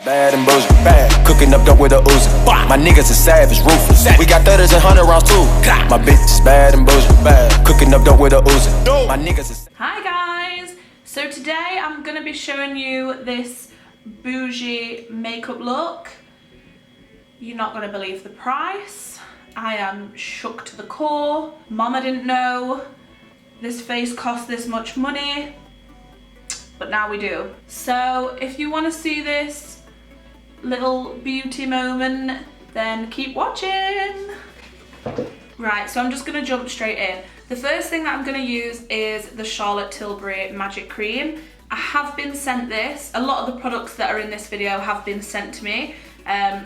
Bad and Boujee, bad. Cooking up dope with a Uzi. My niggas is savage, ruthless. We got 30s and 100 rounds too. My bitch is bad and Boujee, bad. Cooking up dope with a Uzi. My niggas is. Hi guys. So today I'm gonna be showing you this Boujee makeup look. You're not gonna believe the price. I am shook to the core. Mama didn't know this face cost this much money, but now we do. So if you want to see this little beauty moment, then keep watching. Right, so I'm just gonna jump straight in. The first thing that I'm gonna use is the Charlotte Tilbury Magic Cream. I have been sent this. A lot of the products that are in this video have been sent to me.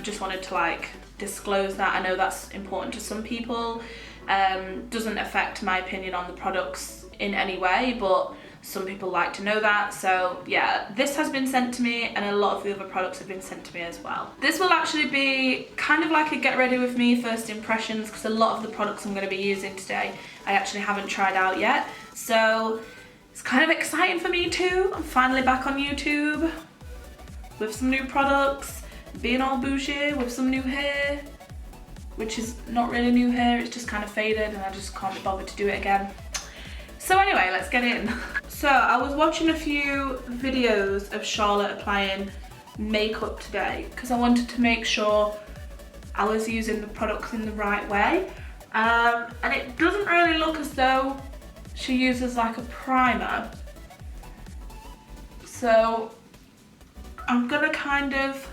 Just wanted to like disclose that. I know that's important to some people. Doesn't affect my opinion on the products in any way, but some people like to know that. So yeah, this has been sent to me and a lot of the other products have been sent to me as well. This will actually be kind of like a get ready with me first impressions, because a lot of the products I'm going to be using today I actually haven't tried out yet. So it's kind of exciting for me too. I'm finally back on YouTube with some new products, being all Boujee with some new hair, which is not really new hair, it's just kind of faded and I just can't be bothered to do it again. So anyway, let's get in. So I was watching a few videos of Charlotte applying makeup today because I wanted to make sure I was using the products in the right way. And it doesn't really look as though she uses like a primer. So I'm gonna kind of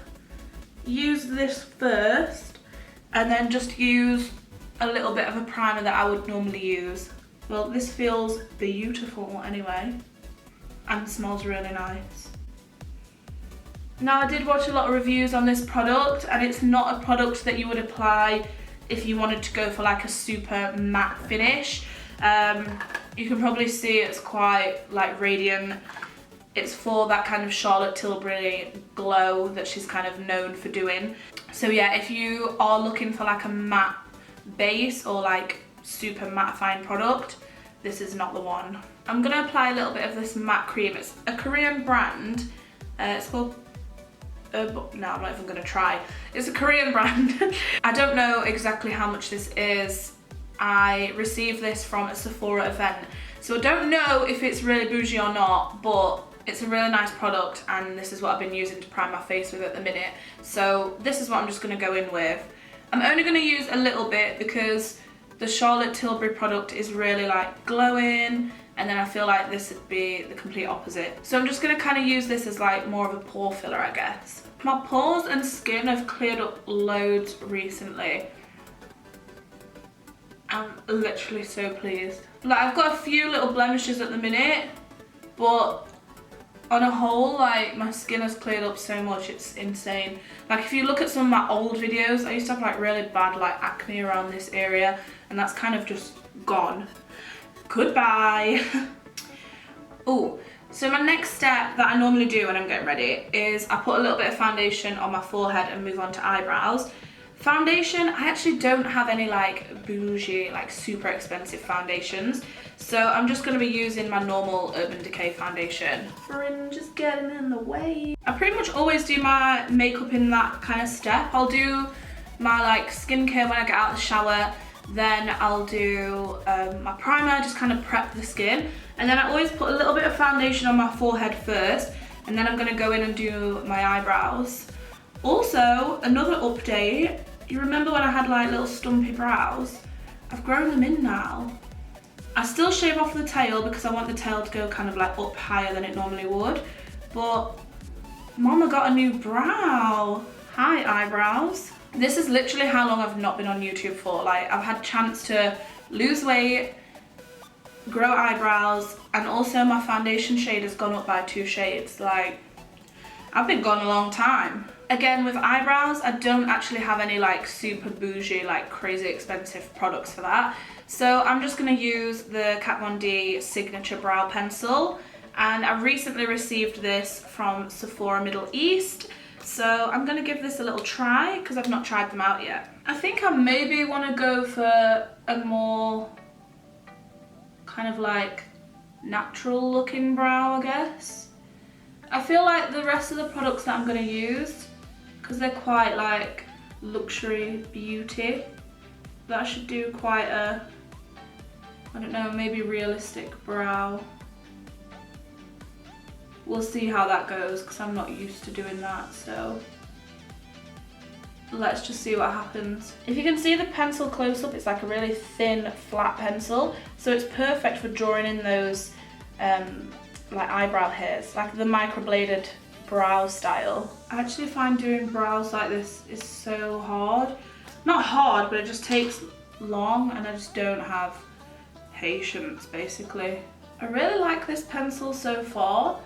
use this first and then just use a little bit of a primer that I would normally use. Well, this feels beautiful anyway, and smells really nice. Now, I did watch a lot of reviews on this product, and it's not a product that you would apply if you wanted to go for like a super matte finish. You can probably see it's quite like radiant. It's for that kind of Charlotte Tilbury glow that she's kind of known for doing. So yeah, if you are looking for like a matte base or like super mattifying product, this is not the one. I'm gonna apply a little bit of this matte cream. It's a Korean brand. It's called no, I'm not even gonna try. It's a Korean brand. I don't know exactly how much this is. I received this from a Sephora event, so I don't know if it's really Boujee or not, but it's a really nice product and this is what I've been using to prime my face with at the minute. So this is what I'm just gonna go in with. I'm only gonna use a little bit because the Charlotte Tilbury product is really like glowing, and then I feel like this would be the complete opposite. So I'm just gonna kind of use this as like more of a pore filler, I guess. My pores and skin have cleared up loads recently. I'm literally so pleased. Like, I've got a few little blemishes at the minute, but on a whole, like, my skin has cleared up so much, it's insane. Like, if you look at some of my old videos, I used to have like really bad like acne around this area, and that's kind of just gone. Goodbye. Oh, so my next step that I normally do when I'm getting ready is I put a little bit of foundation on my forehead and move on to eyebrows. Foundation, I actually don't have any like Boujee, like super expensive foundations. So I'm just gonna be using my normal Urban Decay foundation. Fringe is getting in the way. I pretty much always do my makeup in that kind of step. I'll do my like skincare when I get out of the shower. Then I'll do my primer, just kind of prep the skin. And then I always put a little bit of foundation on my forehead first. And then I'm gonna go in and do my eyebrows. Also, another update. You remember when I had like little stumpy brows? I've grown them in now. I still shave off the tail because I want the tail to go kind of like up higher than it normally would. But Mama got a new brow. Hi, eyebrows. This is literally how long I've not been on YouTube for. Like, I've had a chance to lose weight, grow eyebrows, and also my foundation shade has gone up by 2 shades. Like, I've been gone a long time. Again, with eyebrows, I don't actually have any like super Boujee, like crazy expensive products for that. So I'm just gonna use the Kat Von D Signature Brow Pencil. And I recently received this from Sephora Middle East. So I'm gonna give this a little try because I've not tried them out yet. I think I maybe wanna go for a more kind of like natural looking brow, I guess. I feel like the rest of the products that I'm gonna use because they're quite like luxury beauty. That should do quite a, I don't know, maybe realistic brow. We'll see how that goes because I'm not used to doing that, so let's just see what happens. If you can see the pencil close up, it's like a really thin, flat pencil, so it's perfect for drawing in those like eyebrow hairs, like the microbladed brow style. I actually find doing brows like this is so hard. Not hard, but it just takes long and I just don't have patience, basically. I really like this pencil so far.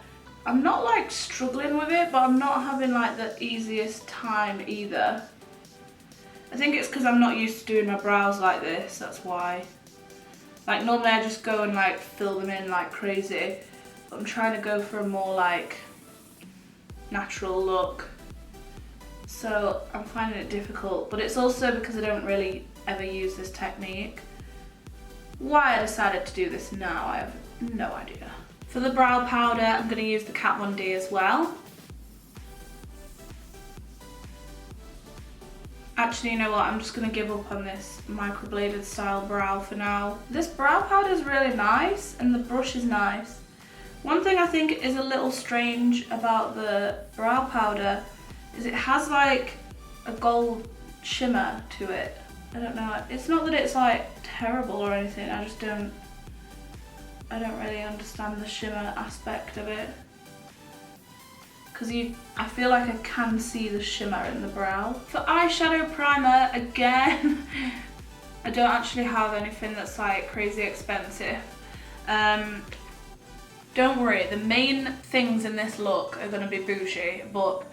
I'm not like struggling with it, but I'm not having like the easiest time either. I think it's because I'm not used to doing my brows like this, that's why. Like normally I just go and like fill them in like crazy, but I'm trying to go for a more like natural look. So I'm finding it difficult, but it's also because I don't really ever use this technique. Why I decided to do this now, I have no idea. For the brow powder, I'm going to use the Kat Von D as well. Actually, you know what, I'm just going to give up on this microbladed style brow for now. This brow powder is really nice and the brush is nice. One thing I think is a little strange about the brow powder is it has like a gold shimmer to it. I don't know, it's not that it's like terrible or anything, I just don't really understand the shimmer aspect of it. Because I feel like I can see the shimmer in the brow. For eyeshadow primer, again, I don't actually have anything that's like crazy expensive. Don't worry, the main things in this look are going to be Boujee, but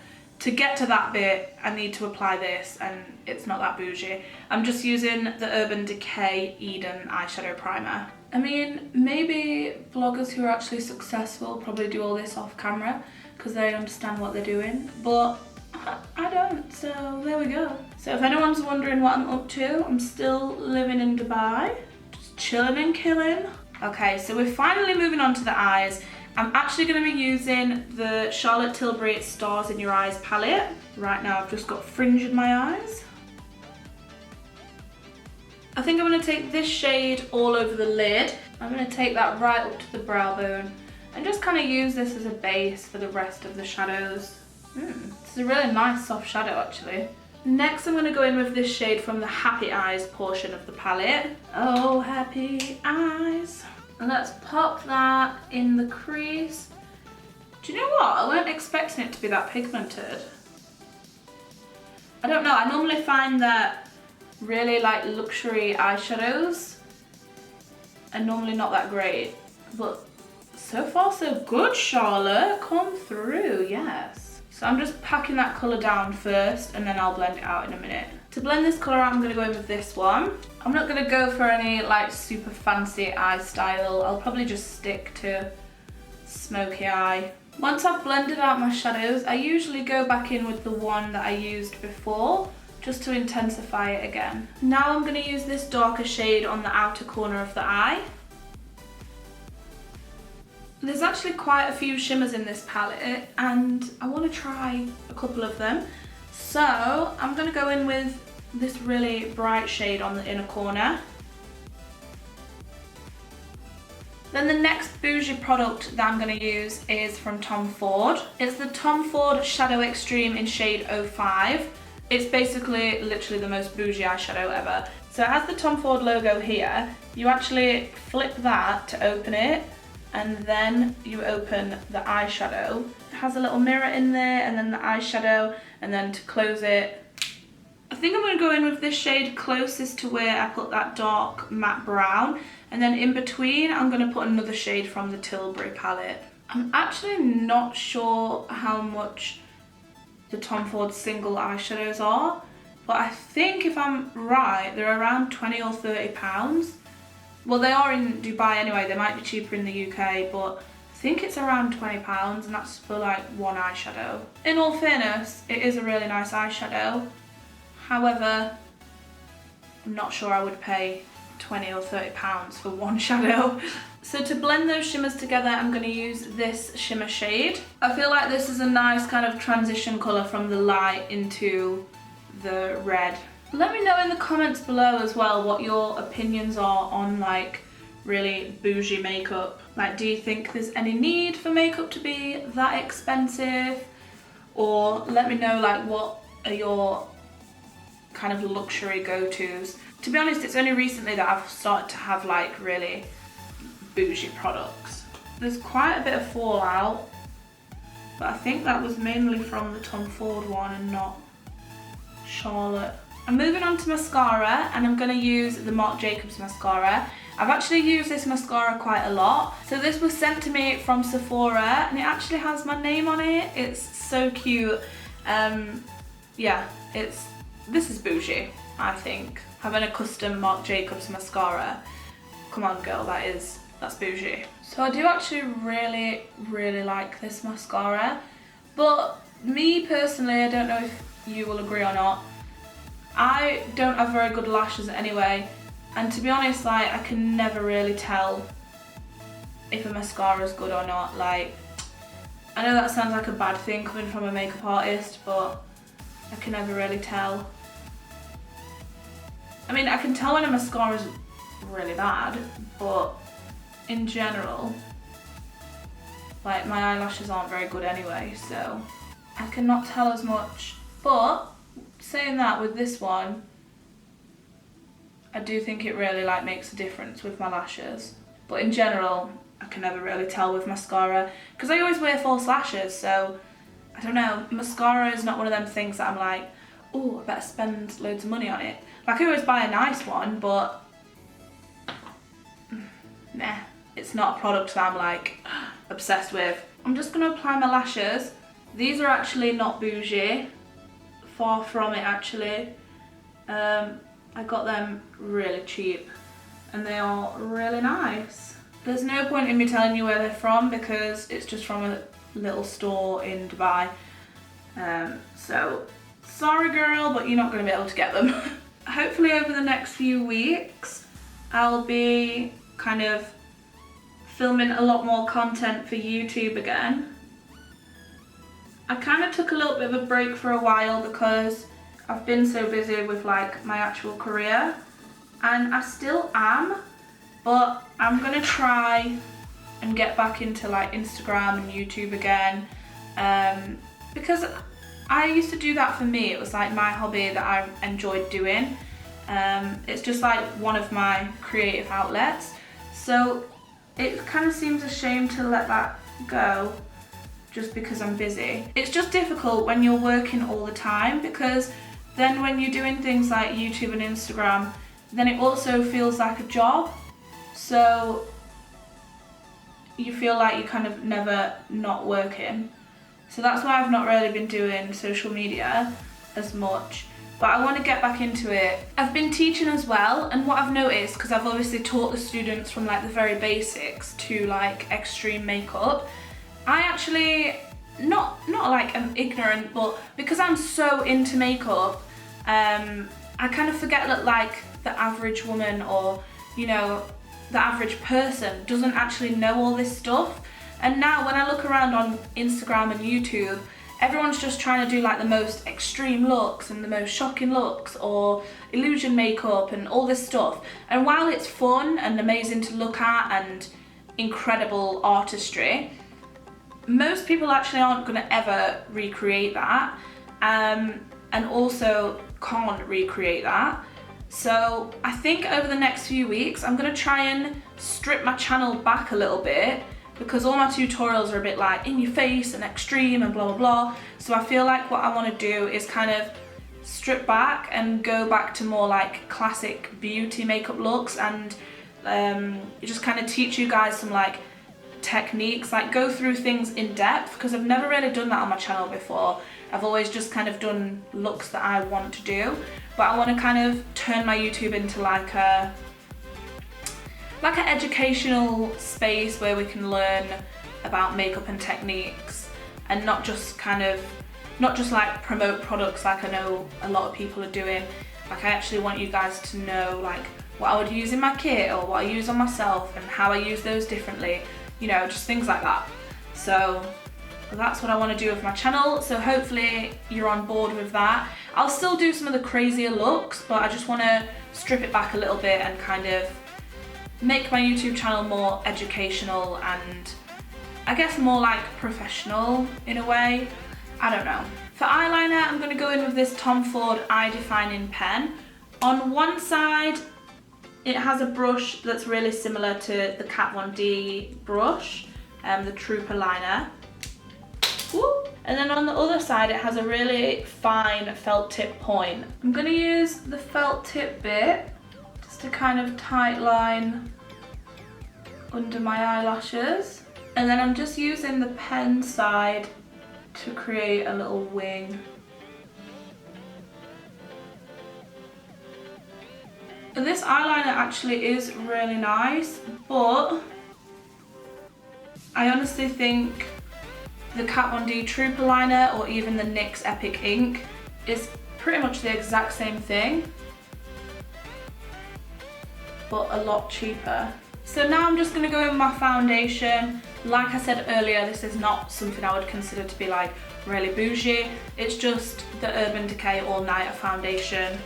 to get to that bit, I need to apply this, and it's not that Boujee. I'm just using the Urban Decay Eden eyeshadow primer. I mean, maybe vloggers who are actually successful probably do all this off camera because they understand what they're doing, but I don't, so there we go. So if anyone's wondering what I'm up to, I'm still living in Dubai, just chilling and killing. Okay, so we're finally moving on to the eyes. I'm actually going to be using the Charlotte Tilbury Stars in Your Eyes palette. Right now I've just got fringe in my eyes. I think I'm going to take this shade all over the lid. I'm going to take that right up to the brow bone and just kind of use this as a base for the rest of the shadows. It's a really nice soft shadow actually. Next I'm going to go in with this shade from the Happy Eyes portion of the palette. Oh, happy eyes. And let's pop that in the crease. Do you know what? I weren't expecting it to be that pigmented. I don't know, I normally find that really like luxury eyeshadows are normally not that great. But so far so good, Charlotte. Come through, yes. So I'm just packing that colour down first and then I'll blend it out in a minute. To blend this colour out, I'm going to go in with this one. I'm not going to go for any like super fancy eye style. I'll probably just stick to smoky eye. Once I've blended out my shadows, I usually go back in with the one that I used before, just to intensify it again. Now I'm going to use this darker shade on the outer corner of the eye. There's actually quite a few shimmers in this palette and I want to try a couple of them. So I'm going to go in with this really bright shade on the inner corner. Then the next Boujee product that I'm going to use is from Tom Ford. It's the Tom Ford Shadow Extreme in shade 05. It's basically literally the most Boujee eyeshadow ever. So it has the Tom Ford logo here. You actually flip that to open it and then you open the eyeshadow. It has a little mirror in there and then the eyeshadow, and then to close it, I think I'm going to go in with this shade closest to where I put that dark matte brown, and then in between I'm going to put another shade from the Tilbury palette. I'm actually not sure how much the Tom Ford single eyeshadows are, but I think if I'm right, they're around 20 or 30 pounds. Well, they are in Dubai anyway, they might be cheaper in the UK, but I think it's around £20 and that's for like one eyeshadow. In all fairness, it is a really nice eyeshadow. However, I'm not sure I would pay 20 or 30 pounds for one shadow. So to blend those shimmers together, I'm going to use this shimmer shade. I feel like this is a nice kind of transition colour from the light into the red. Let me know in the comments below as well what your opinions are on like really bougie makeup. Like, do you think there's any need for makeup to be that expensive? Or let me know like what are your kind of luxury go-tos. To be honest, it's only recently that I've started to have like really bougie products. There's quite a bit of fallout, but I think that was mainly from the Tom Ford one and not Charlotte. I'm moving on to mascara, and I'm going to use the Marc Jacobs mascara. I've actually used this mascara quite a lot. So this was sent to me from Sephora, and it actually has my name on it. It's so cute. Yeah, this is bougie, I think. Having a custom Marc Jacobs mascara. Come on girl, that's bougie. So I do actually really like this mascara, but me personally, I don't know if you will agree or not, I don't have very good lashes anyway, and to be honest, like, I can never really tell if a mascara is good or not. Like, I know that sounds like a bad thing coming from a makeup artist, but I can never really tell. I mean, I can tell when a mascara is really bad, but in general, like, my eyelashes aren't very good anyway, so I cannot tell as much. But saying that, with this one, I do think it really like makes a difference with my lashes. But in general, I can never really tell with mascara because I always wear false lashes, so I don't know. Mascara is not one of them things that I'm like, oh, I better spend loads of money on it. Like, I always buy a nice one, but nah, it's not a product that I'm like obsessed with. I'm just gonna apply my lashes. These are actually not bougie, far from it actually. I got them really cheap and they are really nice. There's no point in me telling you where they're from because it's just from a little store in Dubai. So sorry girl, but you're not going to be able to get them. Hopefully over the next few weeks I'll be kind of filming a lot more content for YouTube again. I kind of took a little bit of a break for a while because I've been so busy with like my actual career, and I still am, but I'm gonna try and get back into like Instagram and YouTube again, because I used to do that for me. It was like my hobby that I enjoyed doing. It's just like one of my creative outlets, so it kind of seems a shame to let that go just because I'm busy. It's just difficult when you're working all the time, because then when you're doing things like YouTube and Instagram, then it also feels like a job. So you feel like you're kind of never not working. So that's why I've not really been doing social media as much. But I want to get back into it. I've been teaching as well, and what I've noticed, because I've obviously taught the students from like the very basics to like extreme makeup, I actually, not like I'm ignorant, but because I'm so into makeup, I kind of forget that like the average woman, or you know, the average person doesn't actually know all this stuff. And now when I look around on Instagram and YouTube, everyone's just trying to do like the most extreme looks and the most shocking looks, or illusion makeup and all this stuff. And while it's fun and amazing to look at and incredible artistry, most people actually aren't going to ever recreate that, and also can't recreate that. So I think over the next few weeks I'm going to try and strip my channel back a little bit, because all my tutorials are a bit like in your face and extreme and blah blah blah. So I feel like what I want to do is kind of strip back and go back to more like classic beauty makeup looks, and just kind of teach you guys some like techniques, like go through things in depth, because I've never really done that on my channel before. I've always just kind of done looks that I want to do, but I want to kind of turn my YouTube into like an educational space where we can learn about makeup and techniques, and not just like promote products like I know a lot of people are doing. Like, I actually want you guys to know like what I would use in my kit or what I use on myself and how I use those differently, you know, just things like that. So that's what I want to do with my channel, so hopefully you're on board with that. I'll still do some of the crazier looks, but I just want to strip it back a little bit and kind of make my YouTube channel more educational and I guess more like professional in a way. I don't know. For eyeliner, I'm going to go in with this Tom Ford Eye Defining pen. On one side, it has a brush that's really similar to the Kat Von D brush, the Trooper liner. Woo. And then on the other side, it has a really fine felt tip point. I'm going to use the felt tip bit just to kind of tight line under my eyelashes. And then I'm just using the pen side to create a little wing. And this eyeliner actually is really nice, but I honestly think the Kat Von D Trooper liner or even the NYX Epic Ink is pretty much the exact same thing, but a lot cheaper. So now I'm just going to go in with my foundation. Like I said earlier, this is not something I would consider to be like really bougie. It's just the Urban Decay All Nighter foundation.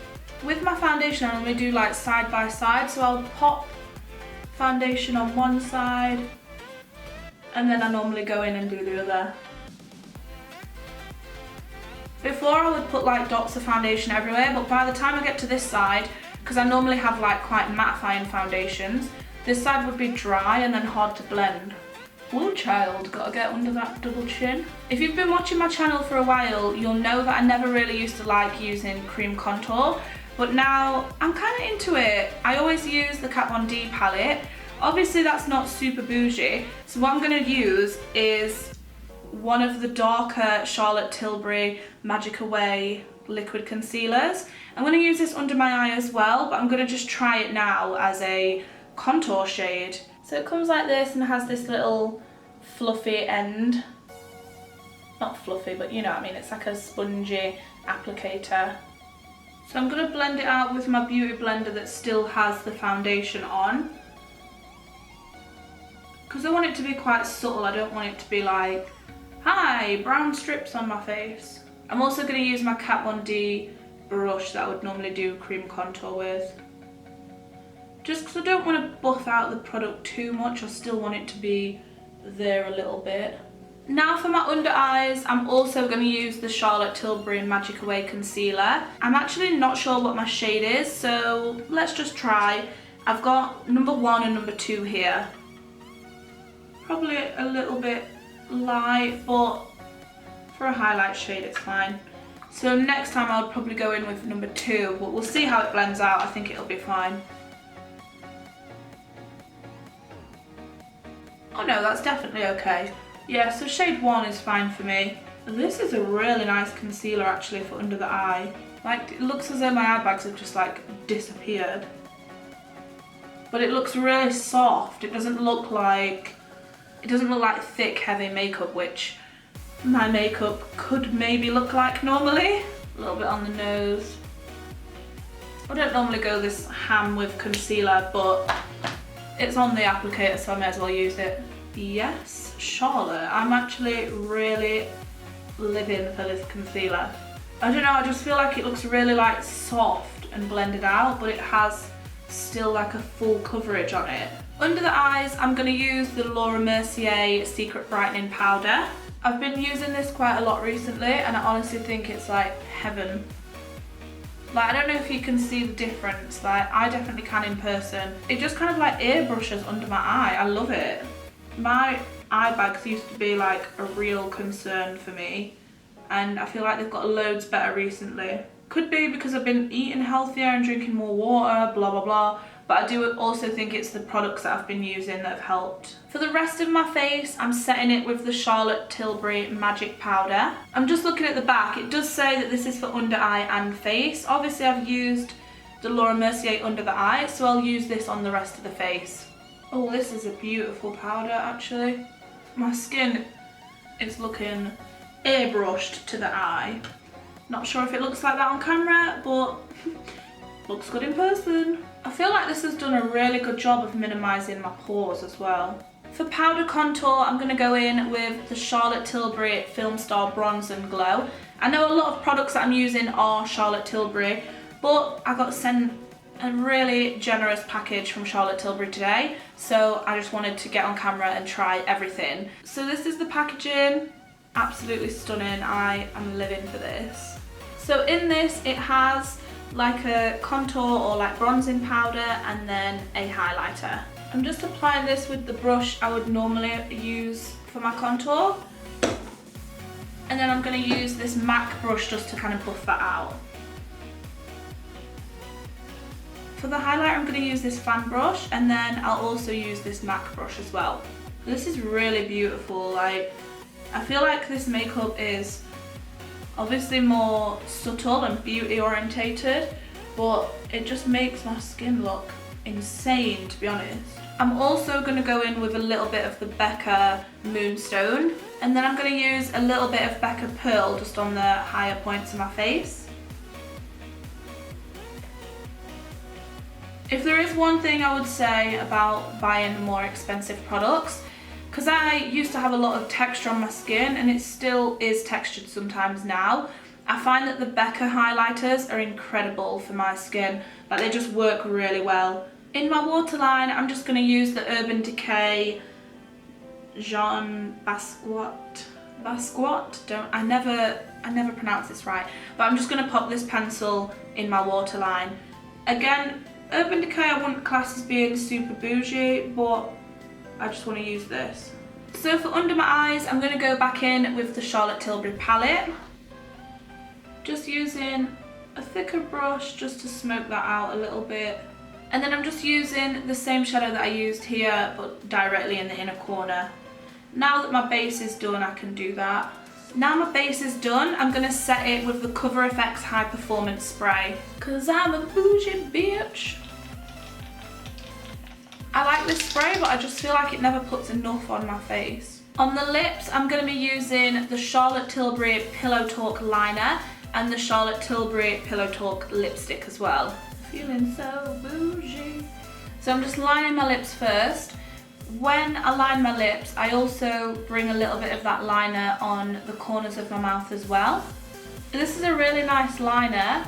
With my foundation, I normally do like side by side, so I'll pop foundation on one side and then I normally go in and do the other. Before I would put like dots of foundation everywhere, but by the time I get to this side, because I normally have like quite mattifying foundations, this side would be dry and then hard to blend. Woo child, gotta get under that double chin. If you've been watching my channel for a while, you'll know that I never really used to like using cream contour, but now I'm kind of into it. I always use the Kat Von D palette. Obviously that's not super bougie, so what I'm going to use is one of the darker Charlotte Tilbury Magic Away liquid concealers. I'm going to use this under my eye as well, but I'm going to just try it now as a contour shade. So it comes like this and has this little fluffy end. Not fluffy, but you know what I mean, it's like a spongy applicator. So I'm going to blend it out with my beauty blender that still has the foundation on. Because I want it to be quite subtle, I don't want it to be like, hi, brown strips on my face. I'm also going to use my Kat Von D brush that I would normally do cream contour with. Just because I don't want to buff out the product too much, I still want it to be there a little bit. Now for my under eyes, I'm also going to use the Charlotte Tilbury Magic Away concealer. I'm actually not sure what my shade is, so let's just try. I've got number 1 and number 2 here. Probably a little bit light, but for a highlight shade it's fine. So next time I'll probably go in with number 2, but we'll see how it blends out. I think it'll be fine. Oh no, that's definitely okay. Yeah, so shade 1 is fine for me. This is a really nice concealer actually for under the eye. Like, it looks as though my eye bags have just like disappeared. But it looks really soft. It doesn't look like thick, heavy makeup, which my makeup could maybe look like normally. A little bit on the nose. I don't normally go this ham with concealer, but it's on the applicator, so I may as well use it. Yes, Charlotte. I'm actually really living for this concealer. I don't know, I just feel like it looks really like soft and blended out, but it has still like a full coverage on it. Under the eyes, I'm going to use the Laura Mercier Secret Brightening Powder. I've been using this quite a lot recently and I honestly think it's like heaven. Like, I don't know if you can see the difference, like I definitely can in person. It just kind of like airbrushes under my eye. I love it. My eye bags used to be like a real concern for me and I feel like they've got loads better recently. Could be because I've been eating healthier and drinking more water, blah blah blah, but I do also think it's the products that I've been using that have helped. For the rest of my face, I'm setting it with the Charlotte Tilbury Magic Powder. I'm just looking at the back. It does say that this is for under eye and face. Obviously I've used the Laura Mercier under the eye, so I'll use this on the rest of the face. Oh, this is a beautiful powder actually. My skin is looking airbrushed to the eye. Not sure if it looks like that on camera, but looks good in person. I feel like this has done a really good job of minimising my pores as well. For powder contour, I'm going to go in with the Charlotte Tilbury Film Star Bronze and Glow. I know a lot of products that I'm using are Charlotte Tilbury, but I got sent a really generous package from Charlotte Tilbury today, so I just wanted to get on camera and try everything. So this is the packaging, absolutely stunning. I am living for this. So in this it has like a contour or like bronzing powder and then a highlighter. I'm just applying this with the brush I would normally use for my contour. And then I'm going to use this MAC brush just to kind of buff that out. For the highlighter I'm going to use this fan brush, and then I'll also use this MAC brush as well. This is really beautiful. Like, I feel like this makeup is obviously more subtle and beauty orientated, but it just makes my skin look insane, to be honest. I'm also going to go in with a little bit of the Becca Moonstone, and then I'm going to use a little bit of Becca Pearl just on the higher points of my face. If there is one thing I would say about buying more expensive products, because I used to have a lot of texture on my skin and it still is textured sometimes now, I find that the Becca highlighters are incredible for my skin. Like, they just work really well. In my waterline, I'm just going to use the Urban Decay Jean Basquiat. I never pronounce this right, but I'm just going to pop this pencil in my waterline. Again, Urban Decay I wouldn't class as being super bougie, but I just want to use this. So for under my eyes, I'm going to go back in with the Charlotte Tilbury palette. Just using a thicker brush just to smoke that out a little bit. And then I'm just using the same shadow that I used here, but directly in the inner corner. Now that my base is done, I can do that. Now my base is done, I'm going to set it with the Cover FX High Performance Spray. Cause I'm a bougie bitch. I like this spray, but I just feel like it never puts enough on my face. On the lips, I'm going to be using the Charlotte Tilbury Pillow Talk Liner and the Charlotte Tilbury Pillow Talk Lipstick as well. Feeling so bougie. So I'm just lining my lips first. When I line my lips, I also bring a little bit of that liner on the corners of my mouth as well. This is a really nice liner.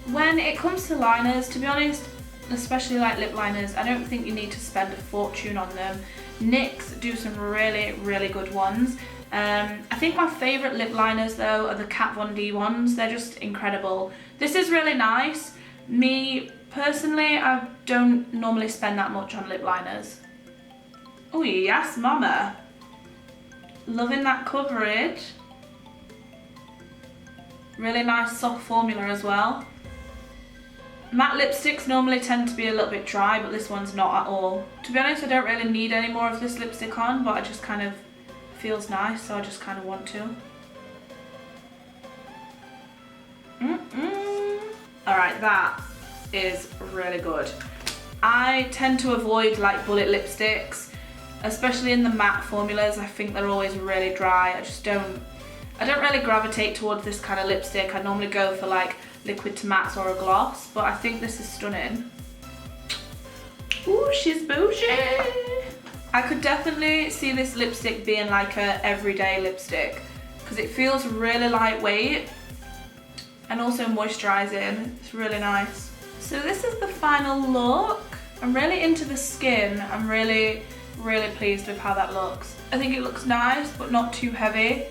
When it comes to liners, to be honest, especially like lip liners, I don't think you need to spend a fortune on them. NYX do some really, really good ones. I think my favourite lip liners though are the Kat Von D ones. They're just incredible. This is really nice. Me personally, I don't normally spend that much on lip liners. Oh yes, mama. Loving that coverage. Really nice soft formula as well. Matte lipsticks normally tend to be a little bit dry, but this one's not at all. To be honest, I don't really need any more of this lipstick on, but it just kind of feels nice, so I just kind of want to. Alright, that is really good. I tend to avoid like bullet lipsticks, especially in the matte formulas. I think they're always really dry. I don't really gravitate towards this kind of lipstick. I normally go for like liquid to mattes or a gloss, but I think this is stunning. Ooh, she's bougie. I could definitely see this lipstick being like a everyday lipstick because it feels really lightweight and also moisturizing. It's really nice. So this is the final look. I'm really into the skin. I'm really pleased with how that looks. I think it looks nice, but not too heavy.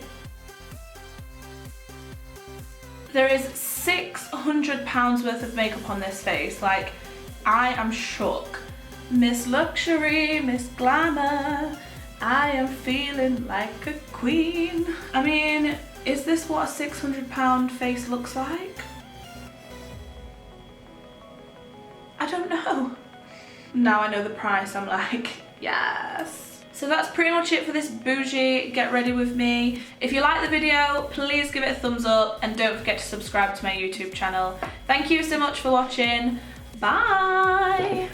There is £600 worth of makeup on this face. Like, I am shook. Miss Luxury, Miss Glamour, I am feeling like a queen. I mean, is this what a £600 face looks like? I don't know. Now I know the price, I'm like, yes. So that's pretty much it for this bougie get ready with me. If you like the video, please give it a thumbs up and don't forget to subscribe to my YouTube channel. Thank you so much for watching. Bye.